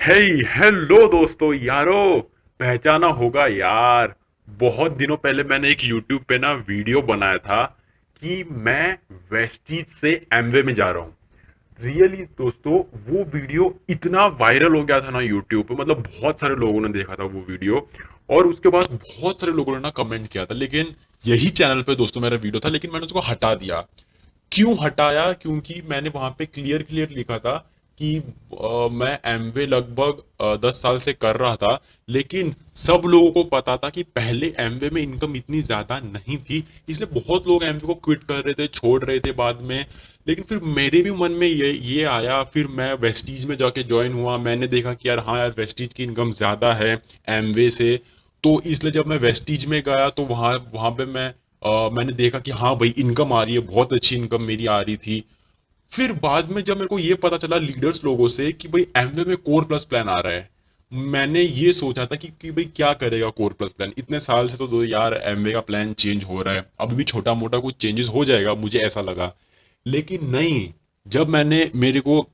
Hello दोस्तों यारो, पहचाना होगा यार। बहुत दिनों पहले मैंने एक YouTube पे ना वीडियो बनाया था कि मैं वेस्टीज से एमवे में जा रहा हूँ। रियली दोस्तों, वो वीडियो इतना वायरल हो गया था ना यूट्यूब पे, मतलब बहुत सारे लोगों ने देखा था वो वीडियो। और उसके बाद बहुत सारे लोगों ने ना कमेंट किया था, लेकिन यही चैनल पे दोस्तों मेरा वीडियो था, लेकिन मैंने उसको हटा दिया। क्यों हटाया? क्योंकि मैंने वहां पे क्लियर क्लियर लिखा था कि मैं एमवे लगभग 10 साल से कर रहा था। लेकिन सब लोगों को पता था कि पहले एमवे में इनकम इतनी ज्यादा नहीं थी, इसलिए बहुत लोग एमवे को क्विट कर रहे थे, छोड़ रहे थे बाद में। लेकिन फिर मेरे भी मन में ये आया, फिर मैं वेस्टीज में जाके ज्वाइन हुआ। मैंने देखा कि यार हाँ यार, वेस्टीज की इनकम ज्यादा है एमवे से। तो इसलिए जब मैं वेस्टीज में गया तो वहां वहां पे मैंने देखा कि हाँ भाई, इनकम आ रही है, बहुत अच्छी इनकम मेरी आ रही थी। फिर बाद में जब मेरे को ये पता चला लीडर्स लोगों से कि भाई एमवे में कोर प्लस प्लान आ रहा है, मैंने ये सोचा था कि भाई क्या करेगा कोर प्लस प्लान। इतने साल से तो दो यार एमवे का प्लान चेंज हो रहा है, अभी भी छोटा मोटा कुछ चेंजेस हो जाएगा, मुझे ऐसा लगा। लेकिन नहीं। जब मैंने मेरे को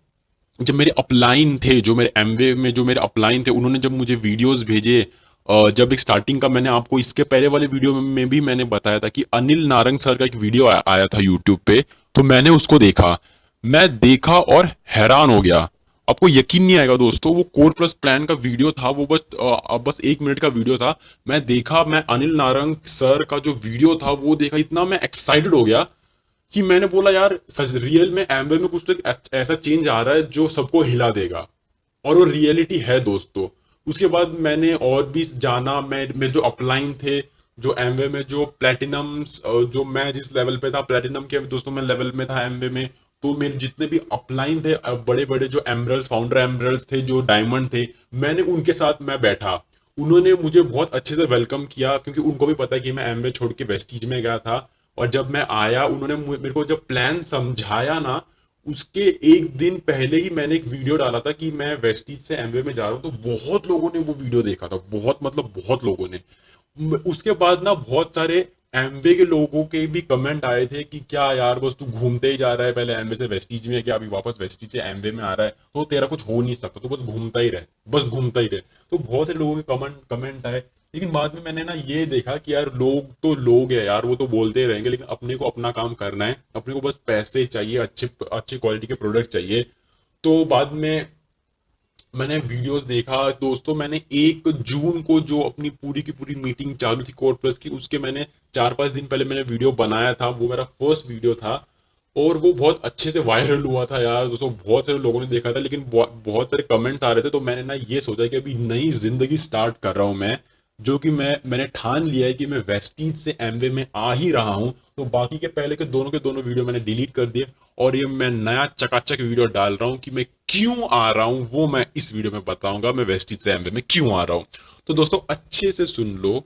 जब मेरे अपलाइन थे, जो मेरे एमवे में जो मेरे अपलाइन थे, उन्होंने जब मुझे वीडियोस भेजे, जब एक स्टार्टिंग का मैंने आपको इसके पहले वाले वीडियो में भी मैंने बताया था कि अनिल नारंग सर का एक वीडियो आया था यूट्यूब पे। तो मैंने उसको देखा। मैं देखा और हैरान हो गया। आपको यकीन नहीं आएगा दोस्तों, वो कोर प्लस प्लान का वीडियो था, वो बस 1 मिनट का वीडियो था। मैं देखा, मैं अनिल नारंग सर का जो वीडियो था वो देखा, इतना मैं एक्साइटेड हो गया कि मैंने बोला यार सच रियल में एम्बे में कुछ तो एक ऐसा चेंज आ रहा है जो सबको हिला देगा। और वो रियलिटी है दोस्तों। उसके बाद मैंने और भी जाना। मैं मेरे जो अपलाइन थे, जो एमवे में जो प्लेटिनम, जो मैं जिस लेवल पे था प्लेटिनम के दोस्तों मैं लेवल में था एमवे में। तो मेरे जितने भी अपलाइन थे, बड़े बड़े जो एमरल्स, फाउंडर एमरल्स थे, जो डायमंड थे, मैंने उनके साथ मैं बैठा। उन्होंने मुझे बहुत अच्छे से वेलकम किया, क्योंकि उनको भी पता है कि मैं एमवे छोड़ के वेस्टीज में गया था। और जब मैं आया, उन्होंने मेरे को जब प्लान समझाया ना, उसके एक दिन पहले ही मैंने एक वीडियो डाला था कि मैं वेस्टीज से एमवे में जा रहा हूँ, तो बहुत लोगों ने वो वीडियो देखा था, बहुत मतलब बहुत लोगों ने। उसके बाद ना बहुत सारे एमवे के लोगों के भी कमेंट आए थे कि क्या यार, बस तू घूमते ही जा रहा है, पहले एमवे से वेस्टीज में, क्या अभी वापस वेस्टीज से एमवे में आ रहा है, तो तेरा कुछ हो नहीं सकता, तो बस घूमता ही रहे, बस घूमता ही रहे। तो बहुत से लोगों के कमेंट आए। लेकिन बाद में मैंने ना ये देखा कि यार लोग तो लोग है यार, वो तो बोलते ही रहेंगे, लेकिन अपने को अपना काम करना है, अपने को बस पैसे चाहिए, अच्छे अच्छे क्वालिटी के प्रोडक्ट चाहिए। तो बाद में मैंने वीडियोस देखा दोस्तों। मैंने 1 जून को जो अपनी पूरी की पूरी मीटिंग चालू थी कोर प्लस की, उसके मैंने 4-5 दिन पहले मैंने वीडियो बनाया था, वो मेरा फर्स्ट वीडियो था। और वो बहुत अच्छे से वायरल हुआ था यार दोस्तों, बहुत सारे लोगों ने देखा था, लेकिन बहुत सारे कमेंट्स आ रहे थे। तो मैंने ना ये सोचा कि अभी नई जिंदगी स्टार्ट कर रहा हूँ मैं, जो कि मैंने ठान लिया है कि मैं वेस्टीज से एमवे में आ ही रहा हूँ। तो बाकी के दोनों वीडियो मैंने डिलीट कर दिए। और ये मैं नया चकाचक वीडियो डाल रहा हूँ कि मैं क्यों आ रहा हूँ, वो मैं इस वीडियो में बताऊंगा, मैं वेस्टीज से एमवे में क्यों आ रहा हूँ। तो दोस्तों अच्छे से सुन लो।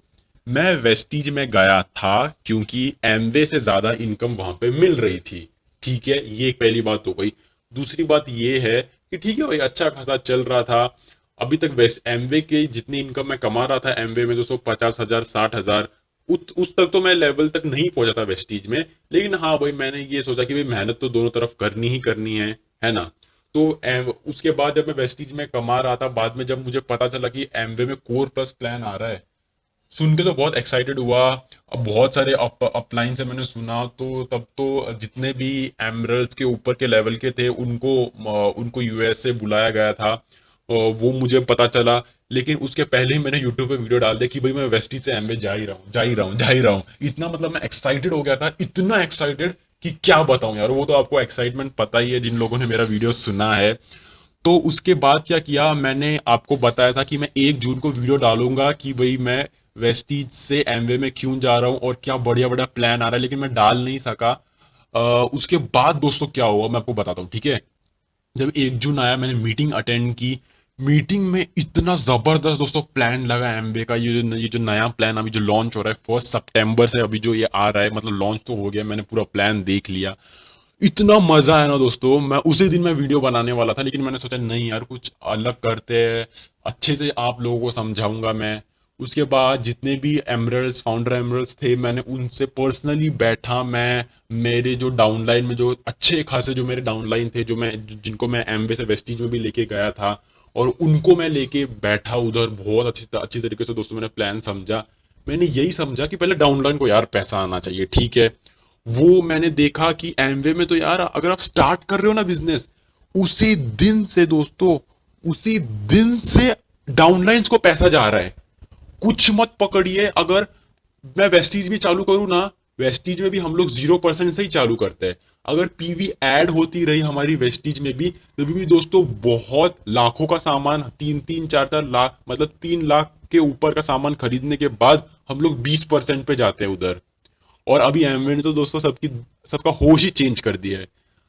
मैं वेस्टीज में गया था क्योंकि एमवे से ज्यादा इनकम वहां पे मिल रही थी। ठीक है, ये एक पहली बात हो गई। दूसरी बात ये है कि ठीक है भाई, अच्छा खासा चल रहा था। अभी तक वेस्ट एमवे के जितनी इनकम मैं कमा रहा था एमवे में, दोस्तों 50,000 60,000, उस तक तो मैं लेवल तक नहीं पहुंचा था वेस्टीज में। लेकिन हाँ भाई, मैंने ये सोचा कि भाई मेहनत तो दोनों तरफ करनी ही करनी है ना। तो उसके बाद जब मैं वेस्टीज में कमा रहा था, बाद में जब मुझे पता चला कि एमवे में कोर प्लस प्लान आ रहा है, सुन के तो बहुत एक्साइटेड हुआ। अब बहुत सारे अपलाइन से मैंने सुना, तो तब तो जितने भी एमरल्स के ऊपर के लेवल के थे, उनको यूएस से बुलाया गया था। वो मुझे पता चला। लेकिन उसके पहले ही मैंने यूट्यूब पे वीडियो डाल दिया कि भाई मैं वेस्टी से एमवे जा ही रहा हूँ, जा ही रहा हूँ, जा ही रहा हूँ। इतना मतलब मैं एक्साइटेड हो गया था, इतना एक्साइटेड कि क्या बताऊं यार। वो तो आपको एक्साइटमेंट पता ही है जिन लोगों ने मेरा वीडियो सुना है। तो उसके बाद क्या किया, मैंने आपको बताया था कि मैं 1 जून को वीडियो डालूंगा कि भाई मैं वेस्टीज से एमवे में क्यों जा रहा हूँ और क्या बढ़िया बढ़िया प्लान आ रहा है, लेकिन मैं डाल नहीं सका। उसके बाद दोस्तों क्या हुआ मैं आपको बताता हूँ, ठीक है। जब 1 जून आया, मैंने मीटिंग अटेंड की। मीटिंग में इतना जबरदस्त दोस्तों प्लान लगा एमबे का। ये जो नया प्लान अभी जो लॉन्च हो रहा है 1 सितंबर से, अभी जो ये आ रहा है, मतलब लॉन्च तो हो गया, मैंने पूरा प्लान देख लिया। इतना मजा आया ना दोस्तों, मैं उसी दिन मैं वीडियो बनाने वाला था, लेकिन मैंने सोचा नहीं यार, कुछ अलग करते हैं, अच्छे से आप लोगों को समझाऊंगा मैं। उसके बाद जितने भी एमरल्स, फाउंडर एमरल्स थे, मैंने उनसे पर्सनली बैठा। मैं मेरे जो डाउनलाइन में जो अच्छे खासे जो मेरे डाउनलाइन थे, जो जिनको मैं एमवे से वेस्टीज में भी लेके गया था, और उनको मैं लेके बैठा उधर, बहुत अच्छी अच्छी तरीके से दोस्तों मैंने प्लान समझा। मैंने यही समझा कि पहले डाउनलाइन को यार पैसा आना चाहिए, ठीक है। वो मैंने देखा कि एमवे में तो यार अगर आप स्टार्ट कर रहे हो ना बिजनेस, उसी दिन से दोस्तों, उसी दिन से डाउनलाइंस को पैसा जा रहा है। कुछ मत पकड़िए। अगर मैं वेस्टीज भी चालू करूँ ना, वेस्टीज में भी हम लोग 0% से ही चालू करते हैं। अगर पीवी ऐड होती रही हमारी वेस्टीज में भी, तो भी दोस्तों बहुत लाखों का सामान, 3-4 लाख, मतलब 3 लाख के ऊपर का सामान खरीदने के बाद हम लोग 20% पे जाते हैं उधर। और अभी एमवे ने तो दोस्तों सबका होश ही चेंज कर दिया है।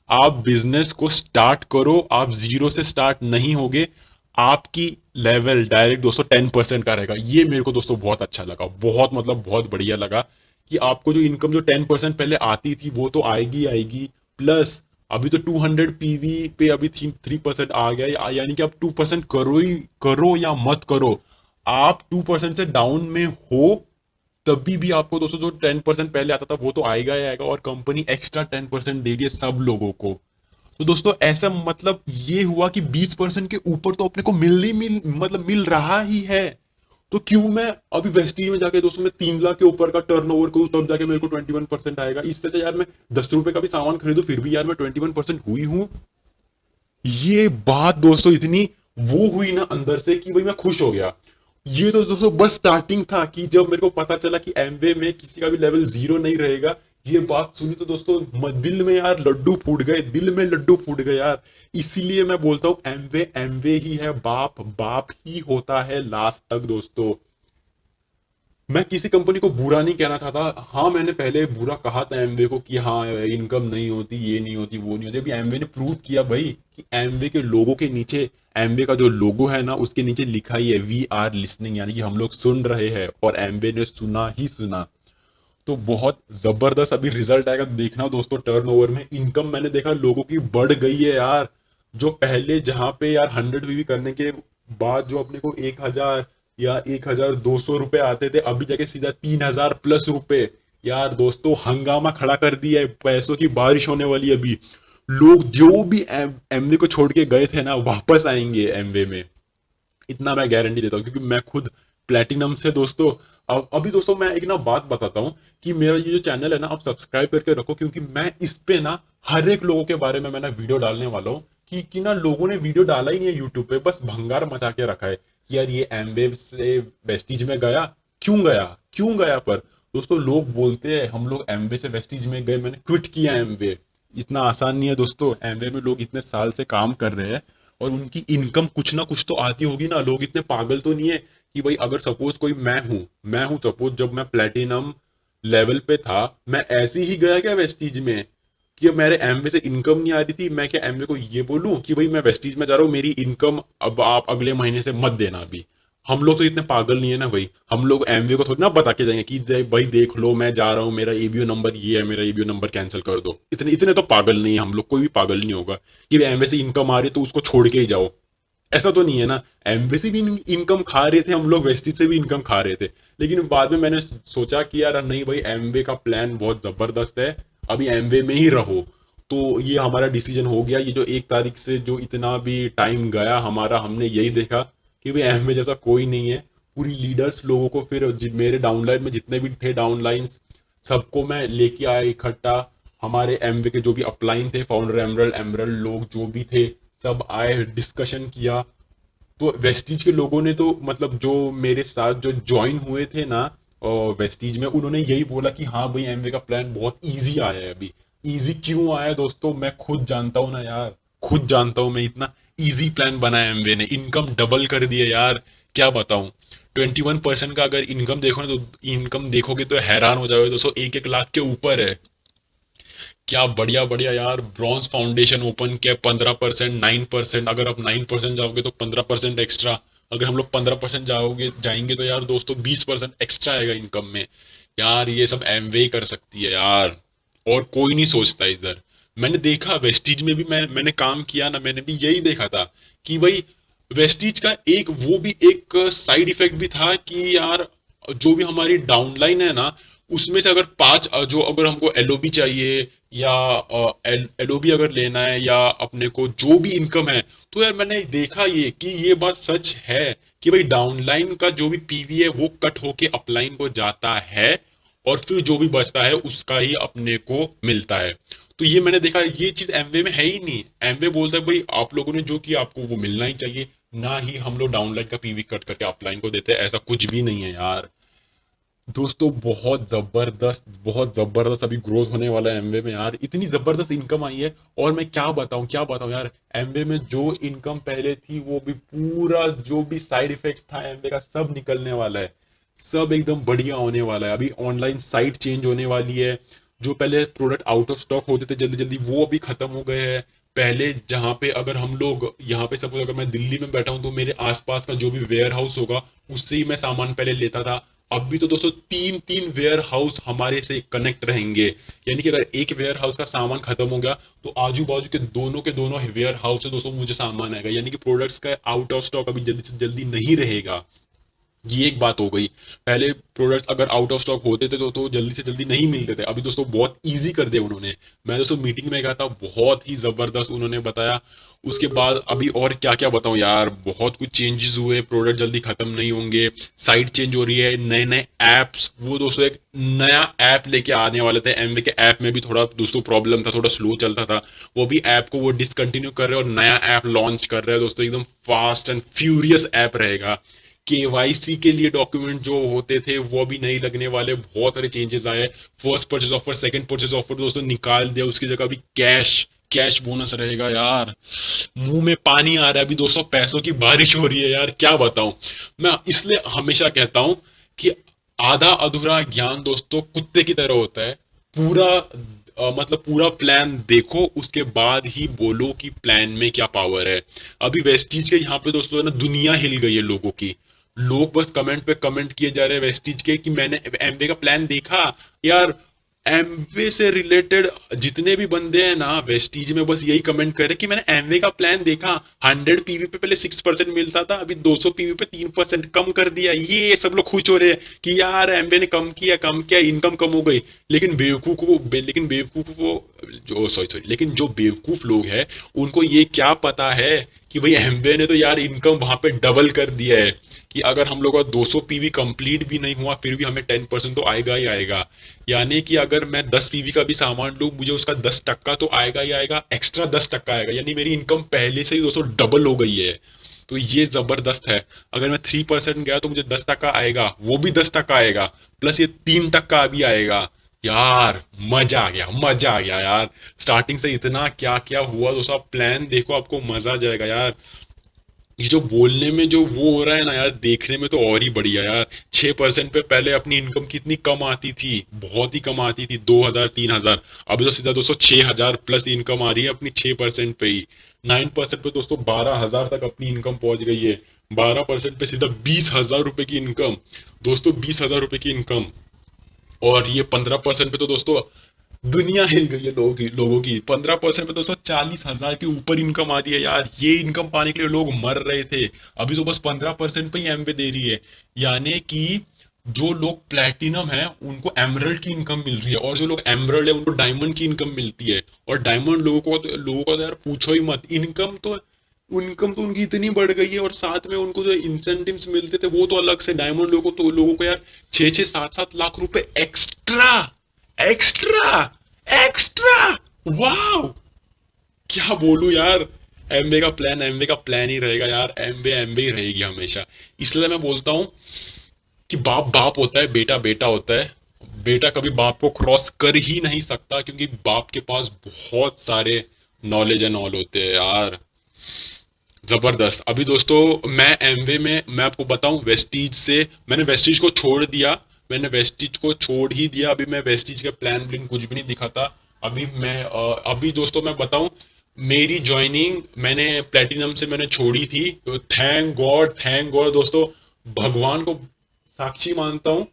आप बिजनेस को स्टार्ट करो, आप जीरो से स्टार्ट नहीं होगे। आपकी लेवल डायरेक्ट दोस्तों 10% का रहेगा। ये मेरे को दोस्तों बहुत अच्छा लगा, बहुत मतलब बहुत बढ़िया लगा कि आपको जो इनकम जो 10% पहले आती थी वो तो आएगी आएगी, प्लस अभी तो 200 पीवी पे अभी 3% आ गया यानी कि आप 2% करो ही करो या मत करो, आप 2% से डाउन में हो तभी भी आपको दोस्तों जो 10% पहले आता था वो तो आएगा ही आएगा, और कंपनी एक्स्ट्रा 10% दे रही है सब लोगों को। तो दोस्तों ऐसा मतलब ये हुआ कि 20% के ऊपर तो अपने को मिल रहा ही है। तो क्यों मैं अभी वेस्टीज में जाके दोस्तों मैं 3 लाख के ऊपर का टर्नओवर करूं, तब जाके मेरे को 21% आएगा। इससे तो यार मैं 10 रुपए का भी सामान खरीदूं फिर भी यार मैं 21% हुई हूं। ये बात दोस्तों इतनी वो हुई ना अंदर से कि भाई मैं खुश हो गया। ये तो दोस्तों बस स्टार्टिंग था कि जब मेरे को पता चला कि एमवे में किसी का भी लेवल जीरो नहीं रहेगा। ये बात सुनी तो दोस्तों दिल में यार लड्डू फूट गए, दिल में लड्डू फूट गए यार। इसीलिए मैं बोलता हूँ एमवे एमवे ही है, बाप बाप ही होता है लास्ट तक दोस्तों। मैं किसी कंपनी को बुरा नहीं कहना चाहता। हाँ मैंने पहले बुरा कहा था एमवे को कि हाँ इनकम नहीं होती, ये नहीं होती, वो नहीं होती। अभी एमवे ने प्रूव किया भाई कि एमवे के लोगों के नीचे, एमवे का जो लोगो है ना उसके नीचे लिखा ही है वी आर लिसनिंग, यानी कि हम लोग सुन रहे हैं, और एमवे ने सुना ही सुना। तो बहुत जबरदस्त अभी रिजल्ट आएगा देखना दोस्तों। टर्नओवर में इनकम मैंने देखा लोगों की बढ़ गई है यार। जो पहले जहां पे यार 100 वीवी करने के बाद जो अपने को 1,000 या 1,200 रुपए आते थे, अभी जाके सीधा 3,000+ रुपए। यार दोस्तों हंगामा खड़ा कर दिया है, पैसों की बारिश होने वाली है अभी। लोग जो भी एमवे को छोड़ के गए थे ना वापस आएंगे एमवे में, इतना मैं गारंटी देता हूँ, क्योंकि मैं खुद प्लेटिनम से दोस्तों। अब अभी दोस्तों मैं एक ना बात बताता हूँ कि मेरा ये जो चैनल है ना आप सब्सक्राइब करके रखो, क्योंकि मैं इस पे ना हर एक लोगों के बारे में मैं ना वीडियो डालने वाला हूँ कि ना लोगों ने वीडियो डाला ही नहीं है यूट्यूब पे, बस भंगार मचा के रखा है कि यार ये एमवे से वेस्टीज में गया, क्यों गया पर दोस्तों लोग बोलते हैं हम लोग एमवे से वेस्टीज में गए, मैंने क्विट किया एमवे। इतना आसान नहीं है दोस्तों। एमवे में लोग इतने साल से काम कर रहे हैं और उनकी इनकम कुछ ना कुछ तो आती होगी ना। लोग इतने पागल तो नहीं है कि भाई अगर सपोज कोई मैं हूं सपोज, जब मैं प्लेटिनम लेवल पे था मैं ऐसे ही गया क्या वेस्टीज में कि अब मेरे एमवे से इनकम नहीं आ रही थी, मैं क्या एमवे को ये बोलूं कि भाई मैं वेस्टीज में जा रहा हूँ, मेरी इनकम अब आप अगले महीने से मत देना अभी। हम लोग तो इतने पागल नहीं है ना भाई। हम लोग एमवे को थोड़ी ना बता के जाएंगे कि भाई देख लो मैं जा रहा हूँ, मेरा एबीओ नंबर ये है, मेरा एबीओ नंबर कैंसिल कर दो। इतने इतने तो पागल नहीं है हम लोग, कोई भी पागल नहीं होगा कि एमवे से इनकम आ रही है तो उसको छोड़ के ही जाओ। ऐसा तो नहीं है ना। एमवे से भी इनकम खा रहे थे हम लोग, वेस्टीज से भी इनकम खा रहे थे, लेकिन बाद में मैंने सोचा कि यार नहीं भाई एमवे का प्लान बहुत जबरदस्त है, अभी एमवे में ही रहो। तो ये हमारा डिसीजन हो गया। ये जो 1 तारीख से जो इतना भी टाइम गया हमारा, हमने यही देखा कि भाई एमवे जैसा कोई नहीं है। पूरी लीडर्स लोगों को फिर मेरे डाउनलाइन में जितने भी थे डाउनलाइंस सबको मैं लेके आया इकट्ठा। हमारे एमवे के जो भी अपलाइन थे, फाउंडर एमरल्ड एमरल्ड लोग जो भी थे सब आए, डिस्कशन किया। तो वेस्टीज के लोगों ने तो मतलब जो मेरे साथ जो ज्वाइन हुए थे ना वेस्टीज में, उन्होंने यही बोला कि हाँ भाई एमवे का प्लान बहुत इजी आया है अभी। इजी क्यों आया दोस्तों मैं खुद जानता हूँ ना यार, खुद जानता हूँ मैं। इतना इजी प्लान बनाया एमवे ने, इनकम डबल कर दिया यार, क्या बताऊं। 21% का अगर इनकम देखो ना, तो इनकम देखोगे तो हैरान हो जाओगे दोस्तों, 1-1 लाख के ऊपर है। क्या बढ़िया बढ़िया यार। ब्रॉन्ज फाउंडेशन ओपन किया 15%, 9%। अगर आप 9% जाओगे तो 15% एक्स्ट्रा। अगर हम लोग 15% जाएंगे तो यार दोस्तों 20% एक्स्ट्रा आएगा इनकम में। यार ये सब एमवे कर सकती है यार, और कोई नहीं सोचता इधर। मैंने देखा वेस्टीज में भी मैंने काम किया ना, मैंने भी यही देखा था कि भाई वेस्टीज का एक वो भी एक साइड इफेक्ट भी था कि यार जो भी हमारी डाउनलाइन है ना, उसमें से अगर 5 जो अगर हमको एलओबी चाहिए या एडोबी अगर लेना है, या अपने को जो भी इनकम है, तो यार मैंने देखा ये कि ये बात सच है कि भाई डाउनलाइन का जो भी पीवी है वो कट होके अपलाइन को जाता है, और फिर जो भी बचता है उसका ही अपने को मिलता है। तो ये मैंने देखा, ये चीज एमवे में है ही नहीं। एमवे बोलता है भाई आप लोगों ने जो किया आपको वो मिलना ही चाहिए, ना ही हम लोग डाउनलाइन का पीवी कट करके अपलाइन को देते हैं, ऐसा कुछ भी नहीं है यार। दोस्तों बहुत जबरदस्त अभी ग्रोथ होने वाला है एमवे में यार, इतनी जबरदस्त इनकम आई है। और मैं क्या बताऊं यार, एमवे में जो इनकम पहले थी वो भी पूरा, जो भी साइड इफेक्ट्स था एमवे का सब निकलने वाला है, सब एकदम बढ़िया होने वाला है। अभी ऑनलाइन साइट चेंज होने वाली है, जो पहले प्रोडक्ट आउट ऑफ स्टॉक होते थे जल्दी जल्दी वो अभी खत्म हो गए हैं। पहले जहाँ पे अगर हम लोग यहाँ पे सपोज अगर मैं दिल्ली में बैठा हूँ तो मेरे आसपास का जो भी वेयर हाउस होगा उससे ही मैं सामान पहले लेता था। अब भी तो दोस्तों तीन तीन वेयर हाउस हमारे से कनेक्ट रहेंगे, यानी कि अगर एक वेयर हाउस का सामान खत्म हो गया तो आजू बाजू के दोनों वेयर हाउस से दोस्तों मुझे सामान आएगा, यानी कि प्रोडक्ट्स का आउट ऑफ स्टॉक अभी जल्दी से जल्दी नहीं रहेगा। ये एक बात हो गई। पहले प्रोडक्ट्स अगर आउट ऑफ स्टॉक होते थे तो जल्दी से जल्दी नहीं मिलते थे, अभी दोस्तों बहुत इजी कर दिया उन्होंने। मैं दोस्तों मीटिंग में गया था, बहुत ही जबरदस्त उन्होंने बताया। उसके बाद अभी और क्या क्या बताऊं यार, बहुत कुछ चेंजेस हुए, प्रोडक्ट जल्दी खत्म नहीं होंगे, साइट चेंज हो रही है, नए नए एप्स, वो दोस्तों एक नया ऐप लेके आने वाले थे। एमवे के ऐप में भी थोड़ा दोस्तों प्रॉब्लम था, थोड़ा स्लो चलता था, वो भी ऐप को वो डिसकंटिन्यू कर रहे हैं और नया ऐप लॉन्च कर रहे हैं दोस्तों, एकदम फास्ट एंड फ्यूरियस ऐप रहेगा। केवाईसी के लिए डॉक्यूमेंट जो होते थे वो भी नहीं लगने वाले, बहुत सारे चेंजेस आए। First purchase offer, second purchase offer दोस्तों निकाल दिया, उसकी जगह अभी कैश कैश बोनस रहेगा यार। मुंह में पानी आ रहा है अभी दोस्तों, पैसों की बारिश हो रही है यार, क्या बताऊं। मैं इसलिए हमेशा कहता हूं कि आधा अधूरा ज्ञान दोस्तों कुत्ते की तरह होता है। पूरा मतलब पूरा प्लान देखो उसके बाद ही बोलो कि प्लान में क्या पावर है। अभी वेस्टीज के यहाँ पे दोस्तों है ना, दुनिया हिल गई है लोगों की। लोग बस कमेंट पे कमेंट किए जा रहे हैं वेस्टीज के कि मैंने एमवे का प्लान देखा। यार एमवे से रिलेटेड जितने भी बंदे हैं ना वेस्टीज में, बस यही कमेंट कर रहे कि मैंने एमवे का प्लान देखा, 100 पीवी पे पहले 6% मिलता था, अभी 200 पीवी पे 3% कम कर दिया। ये सब लोग खुश हो रहे हैं कि यार एमवे ने कम किया, इनकम कम हो गई। लेकिन बेवकूफ को जो सॉरी सॉरी लेकिन जो बेवकूफ लोग हैं उनको ये क्या पता है कि भाई एमवे ने तो यार इनकम वहां पे डबल कर दिया है, कि अगर हम लोग का 200 पीवी कंप्लीट भी नहीं हुआ फिर भी हमें 10% तो आएगा ही आएगा। यानी कि अगर मैं 10 पीवी का भी सामान लूँ मुझे उसका 10% तो आएगा ही आएगा, एक्स्ट्रा 10% आएगा, यानी मेरी इनकम पहले से ही 200 डबल हो गई है। तो ये जबरदस्त है। अगर मैं 3% गया तो मुझे 10% आएगा, वो भी 10% आएगा, प्लस ये 3% अभी आएगा। यार मजा आ गया यार। स्टार्टिंग से इतना क्या क्या हुआ दोस्तों, आप प्लान देखो आपको मजा आ जाएगा यार। ये जो बोलने में जो वो हो रहा है ना यार, देखने में तो और ही बढ़िया यार। 6% पे पहले अपनी इनकम कितनी कम आती थी, बहुत ही कम आती थी, 2,000 3,000। अभी तो सीधा दोस्तों 6,000 प्लस इनकम आ रही है अपनी 6% पे ही। 9% पे दोस्तों 12,000 तक अपनी इनकम पहुंच गई है। 12% पे सीधा 20,000 रुपए की इनकम, दोस्तों 20,000 रुपए की इनकम। और ये 15% पे तो दोस्तों दुनिया हिल गई है लोगों की 15% पे दोस्तों 40,000 के ऊपर इनकम आ रही है यार। ये इनकम पाने के लिए लोग मर रहे थे, अभी तो बस 15% पे ही एमवे दे रही है। यानी कि जो लोग प्लेटिनम है उनको एमरल्ड की इनकम मिल रही है, और जो लोग एमरल्ड है उनको डायमंड की इनकम मिलती है। और डायमंड लोगों को तो यार पूछो ही मत, इनकम तो उनकी इतनी बढ़ गई है, और साथ में उनको जो इंसेंटिव्स मिलते थे वो तो अलग से। डायमंड लोगों को यार 6-6 7-7 लाख रुपए एक्स्ट्रा एक्स्ट्रा एक्स्ट्रा। वाह, क्या बोलूं यार। एमवे का प्लान ही रहेगा यार, एमवे एमवे ही रहेगी हमेशा। इसलिए मैं बोलता हूँ कि बाप बाप होता है, बेटा बेटा होता है। बेटा कभी बाप को क्रॉस कर ही नहीं सकता, क्योंकि बाप के पास बहुत सारे नॉलेज एंड ऑल होते हैं यार। जबरदस्त। अभी दोस्तों मैं एमवे में, मैं आपको बताऊं, वेस्टीज से मैंने वेस्टीज को छोड़ दिया, मैंने वेस्टीज को छोड़ ही दिया। अभी मैं वेस्टीज के प्लान ब्लिन कुछ भी नहीं दिखाता। अभी दोस्तों मैं बताऊं, मेरी ज्वाइनिंग मैंने प्लेटिनम से मैंने छोड़ी थी, तो थैंक गॉड दोस्तों, भगवान को साक्षी मानता हूं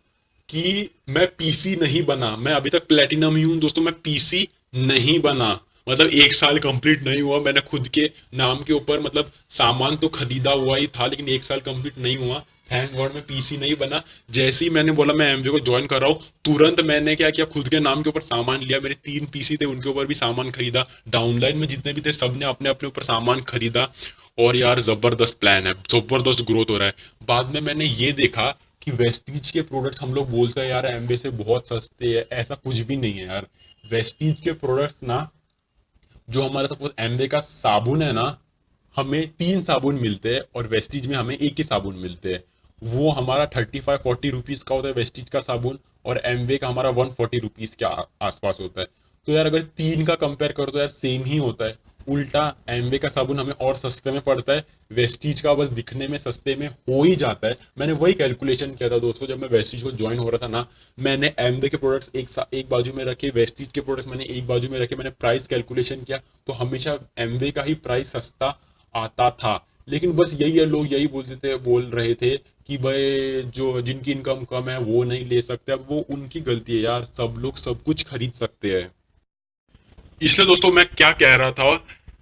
कि मैं पीसी नहीं बना। मैं अभी तक प्लेटिनम ही हूं दोस्तों, मैं पीसी नहीं बना। मतलब 1 साल कंप्लीट नहीं हुआ, मैंने खुद के नाम के ऊपर मतलब सामान तो खरीदा हुआ ही था, लेकिन 1 साल कंप्लीट नहीं हुआ थैंक गॉड मैं पीसी नहीं बना। जैसे ही मैंने बोला मैं एमवे को ज्वाइन कर रहा हूँ, तुरंत मैंने क्या किया, खुद के नाम के ऊपर सामान लिया। मेरे 3 पीसी थे, उनके ऊपर भी सामान खरीदा। डाउनलाइन में जितने भी थे सब ने अपने अपने ऊपर सामान खरीदा। और यार जबरदस्त प्लान है, जबरदस्त ग्रोथ हो रहा है। बाद में मैंने ये देखा कि वेस्टीज के प्रोडक्ट्स, हम लोग बोलते हैं यार एमवे से बहुत सस्ते है, ऐसा कुछ भी नहीं है यार। वेस्टीज के प्रोडक्ट्स ना, जो हमारा सपोज एमवे का साबुन है ना, हमें 3 साबुन मिलते हैं और वेस्टीज में हमें एक ही साबुन मिलते हैं। वो हमारा 35-40 रुपीज का होता है वेस्टीज का साबुन, और एमवे का हमारा 140 रुपीज के आसपास होता है। तो यार अगर तीन का कंपेयर करो तो यार सेम ही होता है। उल्टा एमवे का साबुन हमें और सस्ते में पड़ता है, वेस्टीज का बस दिखने में सस्ते में हो ही जाता है। मैंने वही कैलकुलेशन किया था दोस्तों, जब मैं वेस्टीज को ज्वाइन हो रहा था ना। मैंने एमवे के प्रोडक्ट्स एक बाजू में रखे, वेस्टीज के प्रोडक्ट्स मैंने एक बाजू में रखे, मैंने प्राइस कैलकुलेशन किया तो हमेशा एमवे का ही प्राइस सस्ता आता था। लेकिन बस यही है, लोग यही बोल रहे थे कि भाई जो जिनकी इनकम कम है वो नहीं ले सकते। अब वो उनकी गलती है यार, सब लोग सब कुछ खरीद सकते हैं। इसलिए दोस्तों मैं क्या कह रहा था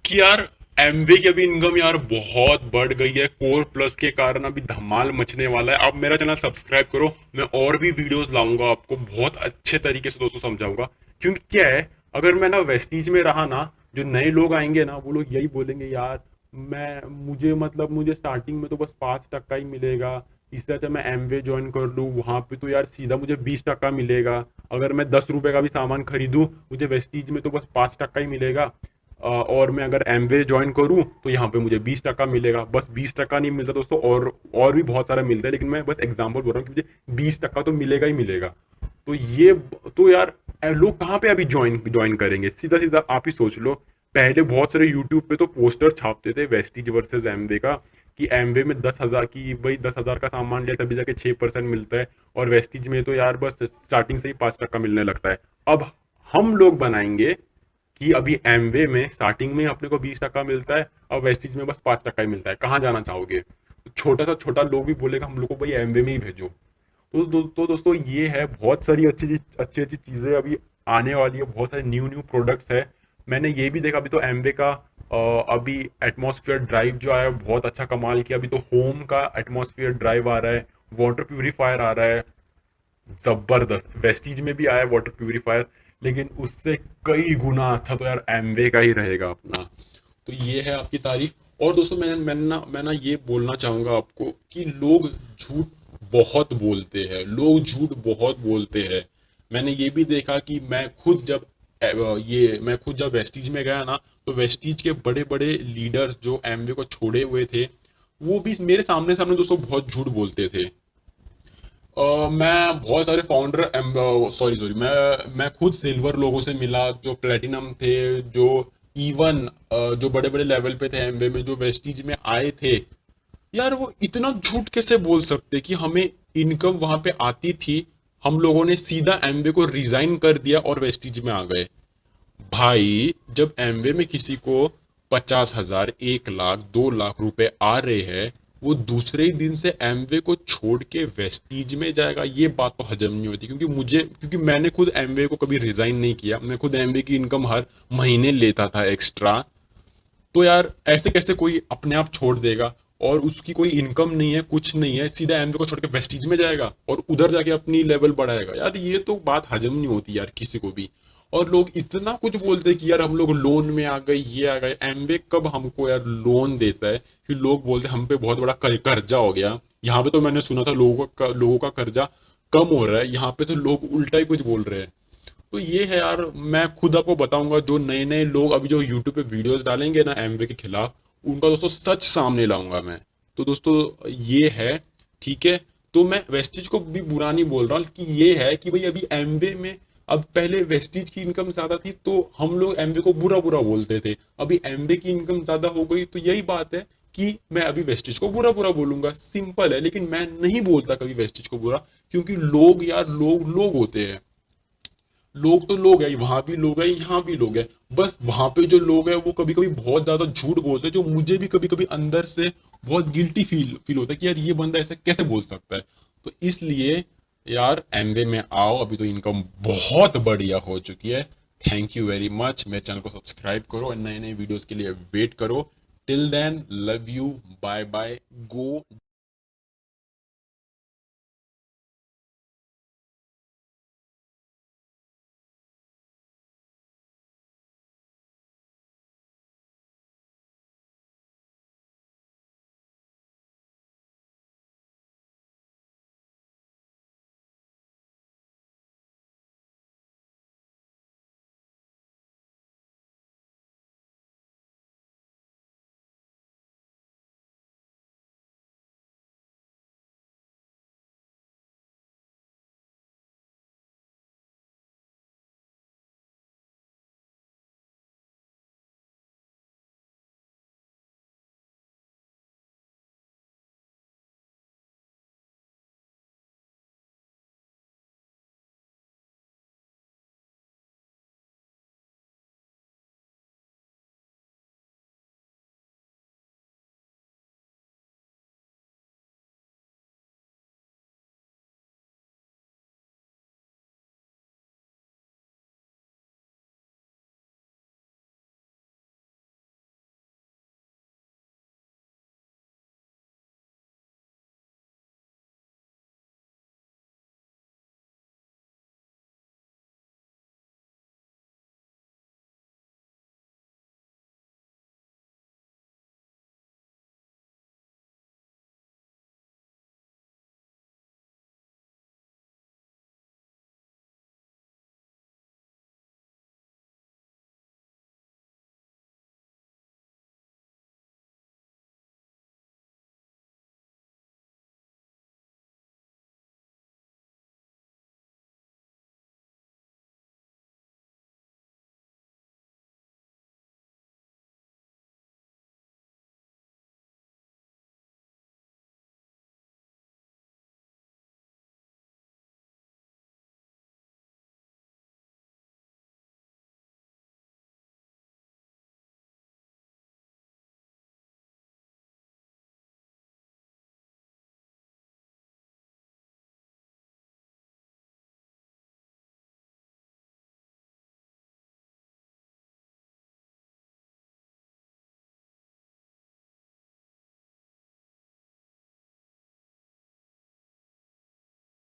कि यार एमवे की अभी इनकम यार बहुत बढ़ गई है, कोर प्लस के कारण अभी धमाल मचने वाला है। आप मेरा चैनल सब्सक्राइब करो, मैं और भी वीडियोस लाऊंगा, आपको बहुत अच्छे तरीके से दोस्तों समझाऊंगा। क्योंकि क्या है, अगर मैं ना वेस्टीज में रहा ना, जो नए लोग आएंगे ना वो लोग यही बोलेंगे यार, मुझे स्टार्टिंग में तो बस 5% ही मिलेगा, इससे अच्छा मैं एमवे ज्वाइन कर लूँ, वहां पे तो यार सीधा मुझे 20% मिलेगा। अगर मैं 10 रुपए का भी सामान खरीदूं, मुझे वेस्टीज में तो बस 5% ही मिलेगा। और मैं अगर एमवे ज्वाइन करूं तो यहाँ पे मुझे 20% मिलेगा। बस 20% नहीं मिलता दोस्तों, और भी बहुत सारा मिलता है, लेकिन मैं बस एग्जाम्पल बोल रहा हूँ कि मुझे 20% तो मिलेगा ही मिलेगा। तो ये, तो यार लोग कहाँ पे अभी ज्वाइन ज्वाइन करेंगे? सीधा सीधा आप ही सोच लो। पहले बहुत सारे यूट्यूब पे तो पोस्टर छापते थे वेस्टीज वर्सेस एमवे का, कि एमवे में 10,000 की, भाई 10,000 का सामान लिया तभी जाके 6% मिलता है, और वेस्टीज में तो यार बस स्टार्टिंग से ही 5% मिलने लगता है। अब हम लोग बनाएंगे कि अभी एमवे में स्टार्टिंग में अपने को 20% मिलता है, और वेस्टीज में बस 5% ही मिलता है। कहाँ जाना चाहोगे? छोटा सा छोटा लोग भी बोलेगा हम लोग को भाई एमवे में ही भेजो। तो दोस्तों ये है, बहुत सारी अच्छी अच्छी चीज़ें अभी आने वाली है, बहुत सारे न्यू न्यू प्रोडक्ट्स है। मैंने ये भी देखा, अभी तो एमवे का अभी एटमॉस्फेयर ड्राइव जो आया है बहुत अच्छा कमाल किया। अभी तो होम का एटमॉस्फेयर ड्राइव आ रहा है, वाटर प्यूरिफायर आ रहा है, जबरदस्त। वेस्टीज में भी आया वाटर प्यूरिफायर, लेकिन उससे कई गुना अच्छा तो यार एमवे का ही रहेगा अपना। तो ये है आपकी तारीफ। और दोस्तों मैं ना ये बोलना चाहूंगा आपको कि लोग झूठ बहुत बोलते हैं, लोग झूठ बहुत बोलते हैं। मैंने ये भी देखा कि मैं खुद जब वेस्टीज में गया ना, तो वेस्टीज के बड़े बड़े लीडर्स जो एमवे को छोड़े हुए थे, वो भी मेरे सामने सामने दोस्तों बहुत झूठ बोलते थे। मैं बहुत सारे फाउंडर, सॉरी सॉरी, मैं खुद सिल्वर लोगों से मिला, जो प्लेटिनम थे, जो इवन जो बड़े बड़े लेवल पे थे एमवे में, जो वेस्टीज में आए थे। यार वो इतना झूठ कैसे बोल सकते कि हमें इनकम वहां पे आती थी, हम लोगों ने सीधा एमवे को रिजाइन कर दिया और वेस्टीज में आ गए। भाई जब एमवे में किसी को 50,000, 1 लाख, 2 लाख रुपए आ रहे हैं, वो दूसरे ही दिन से एमवे को छोड़ के वेस्टीज में जाएगा, ये बात तो हजम नहीं होती। क्योंकि मैंने खुद एमवे को कभी रिजाइन नहीं किया, मैं खुद एमवे की इनकम हर महीने लेता था एक्स्ट्रा। तो यार ऐसे कैसे कोई अपने आप छोड़ देगा, और उसकी कोई इनकम नहीं है, कुछ नहीं है, सीधा एमवे को छोड़ के वेस्टीज में जाएगा और उधर जाके अपनी लेवल बढ़ाएगा? यार ये तो बात हजम नहीं होती यार किसी को भी। और लोग इतना कुछ बोलते हैं कि यार हम लोग लोन में आ गए, ये आ गए। एमवे कब हमको यार लोन देता है? फिर लोग बोलते हैं हम पे बहुत बड़ा कर्जा हो गया। यहाँ पे तो मैंने सुना था लोगों का कर्जा कम हो रहा है, यहाँ पे तो लोग उल्टा ही कुछ बोल रहे हैं। तो ये है यार, मैं खुद आपको बताऊंगा, जो नए नए लोग अभी जो यूट्यूब पे वीडियोस डालेंगे ना एमवे के खिलाफ, उनका दोस्तों सच सामने लाऊंगा मैं। तो दोस्तों ये है, ठीक है। तो मैं वेस्टीज को भी बुरा नहीं बोल रहा, कि ये है कि भाई अभी एमवे में, अब पहले वेस्टीज की इनकम ज्यादा थी तो हम लोग एमवे को बुरा बुरा बोलते थे, अभी एमवे की इनकम ज्यादा हो गई तो यही बात है कि मैं अभी वेस्टीज को बुरा बुरा बोलूंगा, सिंपल है। लेकिन मैं नहीं बोलता कभी वेस्टीज को बुरा, क्योंकि लोग यार लोग लोग होते हैं। लोग तो लोग हैं, वहां भी लोग हैं, यहाँ भी लोग हैं। बस वहां पे जो लोग हैं वो कभी कभी बहुत ज्यादा झूठ बोलते हैं, जो मुझे भी कभी कभी अंदर से बहुत गिल्टी फील फील होता है कि यार ये बंदा ऐसे कैसे बोल सकता है। तो इसलिए यार एमवे में आओ, अभी तो इनकम बहुत बढ़िया हो चुकी है। Thank you very much. मेरे चैनल को सब्सक्राइब करो और नए नए वीडियोस के लिए वेट करो। Till then, love you, bye bye, go.